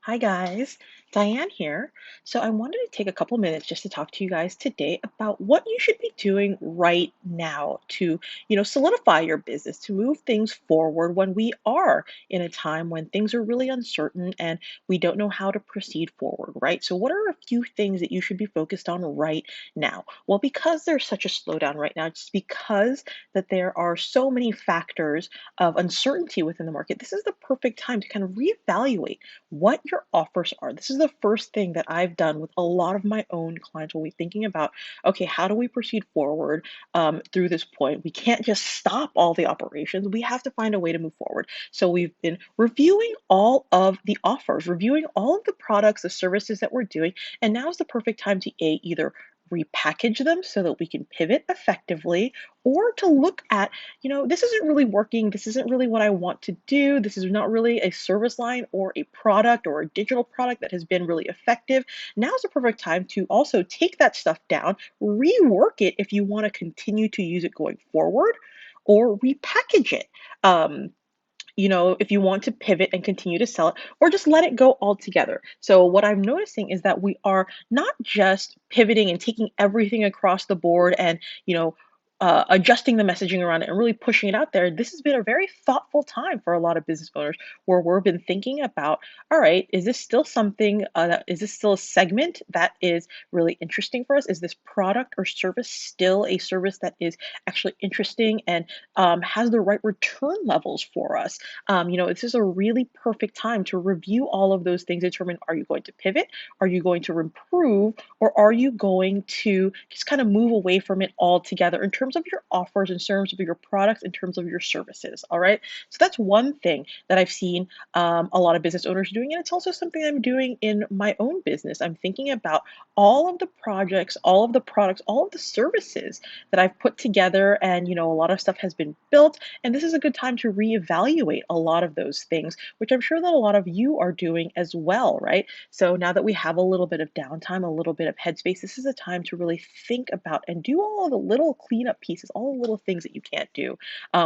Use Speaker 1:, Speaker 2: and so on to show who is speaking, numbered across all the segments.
Speaker 1: Hi guys, Diane here. So I wanted to take a couple minutes just to talk to you guys today about what you should be doing right now to, solidify your business, to move things forward when we are in a time when things are really uncertain and we don't know how to proceed forward, right? So what are a few things that you should be focused on right now? Well, because there's such a slowdown right now, just because that there are so many factors of uncertainty within the market, this is the perfect time to kind of reevaluate what your offers are. This is the first thing that I've done with a lot of my own clients when we're thinking about, okay, how do we proceed forward through this point? We can't just stop all the operations. We have to find a way to move forward. So we've been reviewing all of the offers, reviewing all of the products, the services that we're doing, and now is the perfect time to either repackage them so that we can pivot effectively or to look at, this isn't really working. This isn't really what I want to do. This is not really a service line or a product or a digital product that has been really effective. Now is the perfect time to also take that stuff down, rework it if you want to continue to use it going forward, or repackage it. Um, if you want to pivot and continue to sell it, or just let it go altogether. So, what I'm noticing is that we are not just pivoting and taking everything across the board and, adjusting the messaging around it and really pushing it out there. This has been a very thoughtful time for a lot of business owners where we've been thinking about, all right, is this still something is this still a segment that is really interesting for us? Is this product or service still a service that is actually interesting and has the right return levels for us? This is a really perfect time to review all of those things, determine, are you going to pivot? Are you going to improve? Or are you going to just kind of move away from it altogether in terms of your offers, in terms of your products, in terms of your services? All right. So that's one thing that I've seen a lot of business owners doing. And it's also something I'm doing in my own business. I'm thinking about all of the projects, all of the products, all of the services that I've put together. And, a lot of stuff has been built. And this is a good time to reevaluate a lot of those things, which I'm sure that a lot of you are doing as well, right? So now that we have a little bit of downtime, a little bit of headspace, this is a time to really think about and do all of the little cleanup pieces, all the little things that you can't do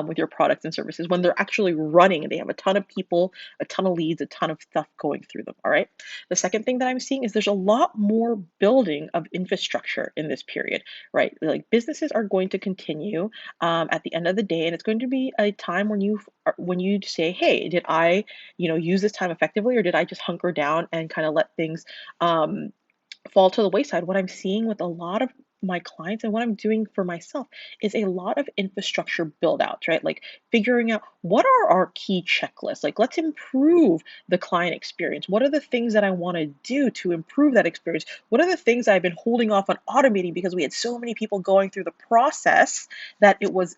Speaker 1: with your products and services when they're actually running and they have a ton of people, a ton of leads, a ton of stuff going through them. All right. The second thing that I'm seeing is there's a lot more building of infrastructure in this period, right? Like businesses are going to continue at the end of the day, and it's going to be a time when you say, hey, did I use this time effectively, or did I just hunker down and kind of let things um, fall to the wayside? What I'm seeing with a lot of my clients and what I'm doing for myself is a lot of infrastructure build outs, right? Like figuring out what are our key checklists. Like, let's improve the client experience. What are the things that I want to do to improve that experience? What are the things I've been holding off on automating because we had so many people going through the process that it was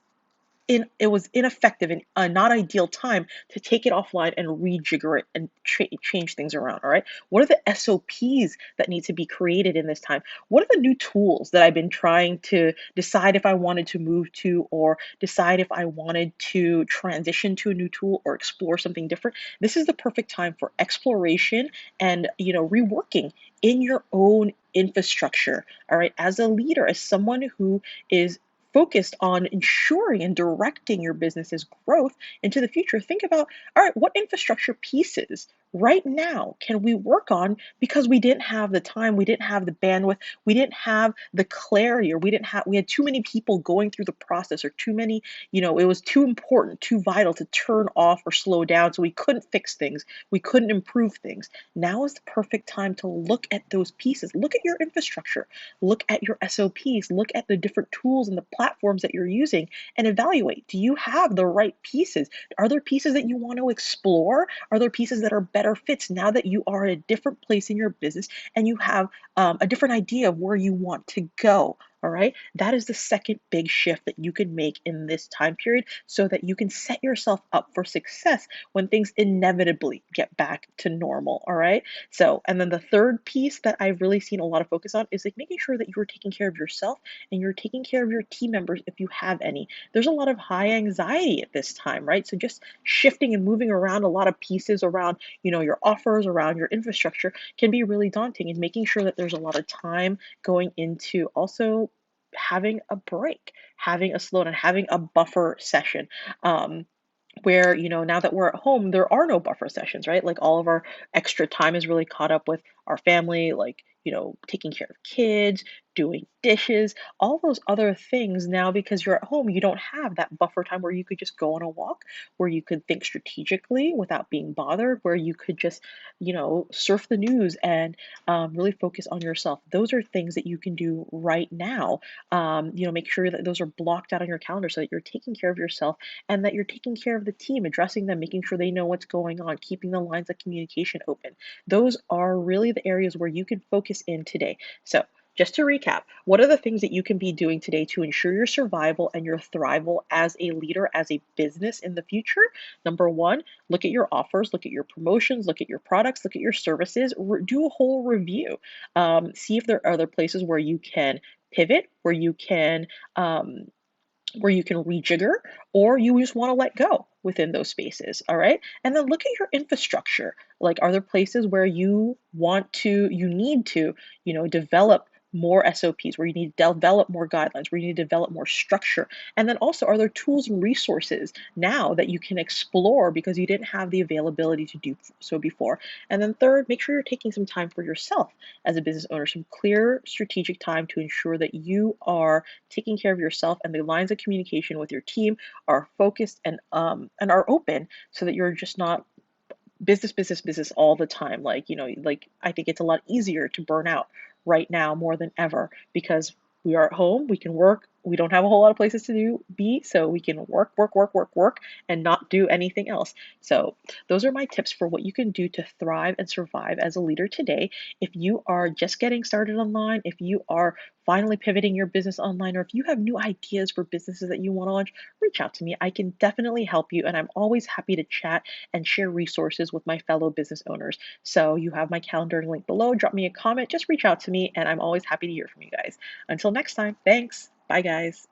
Speaker 1: ineffective and a not ideal time to take it offline and rejigger it and change things around. All right. What are the SOPs that need to be created in this time? What are the new tools that I've been trying to decide if I wanted to move to, or decide if I wanted to transition to a new tool or explore something different? This is the perfect time for exploration and, reworking in your own infrastructure. All right. As a leader, as someone who is focused on ensuring and directing your business's growth into the future, think about, all right, what infrastructure pieces right now can we work on because we didn't have the time, we didn't have the bandwidth, we didn't have the clarity, or we had too many people going through the process, or too many, it was too important, too vital to turn off or slow down, so we couldn't fix things, we couldn't improve things. Now is the perfect time to look at those pieces, look at your infrastructure, look at your SOPs, look at the different tools and the platforms that you're using, and evaluate, do you have the right pieces? Are there pieces that you want to explore? Are there pieces that are better fits now that you are at a different place in your business and you have a different idea of where you want to go? All right. That is the second big shift that you can make in this time period so that you can set yourself up for success when things inevitably get back to normal. All right. So, and then the third piece that I've really seen a lot of focus on is like making sure that you're taking care of yourself and you're taking care of your team members if you have any. There's a lot of high anxiety at this time, right? So just shifting and moving around a lot of pieces around, your offers, around your infrastructure can be really daunting, and making sure that there's a lot of time going into also having a break, having a slowdown, having a buffer session. where, now that we're at home, there are no buffer sessions, right? Like all of our extra time is really caught up with our family, like, taking care of kids, doing dishes, all those other things now because you're at home, you don't have that buffer time where you could just go on a walk, where you could think strategically without being bothered, where you could just, surf the news and really focus on yourself. Those are things that you can do right now. Make sure that those are blocked out on your calendar so that you're taking care of yourself and that you're taking care of the team, addressing them, making sure they know what's going on, keeping the lines of communication open. Those are really the areas where you can focus in today. So, just to recap, what are the things that you can be doing today to ensure your survival and your thrival as a leader, as a business in the future? Number one, look at your offers, look at your promotions, look at your products, look at your services, do a whole review. See if there are other places where you can pivot, um, where you can rejigger, or you just want to let go within those spaces. All right. And then look at your infrastructure. Like, are there places where you need to, develop more SOPs, where you need to develop more guidelines, where you need to develop more structure? And then also, are there tools and resources now that you can explore because you didn't have the availability to do so before? And then third, make sure you're taking some time for yourself as a business owner, some clear strategic time to ensure that you are taking care of yourself and the lines of communication with your team are focused and are open so that you're just not business, business, business all the time. Like, like I think it's a lot easier to burn out right now more than ever because we are at home, we can work, we don't have a whole lot of places to be, so we can work, work, work, work, work, and not do anything else. So those are my tips for what you can do to thrive and survive as a leader today. If you are just getting started online, if you are finally pivoting your business online, or if you have new ideas for businesses that you want to launch, reach out to me. I can definitely help you, and I'm always happy to chat and share resources with my fellow business owners. So you have my calendar link below. Drop me a comment, just reach out to me, and I'm always happy to hear from you guys. Until next time, thanks. Bye, guys.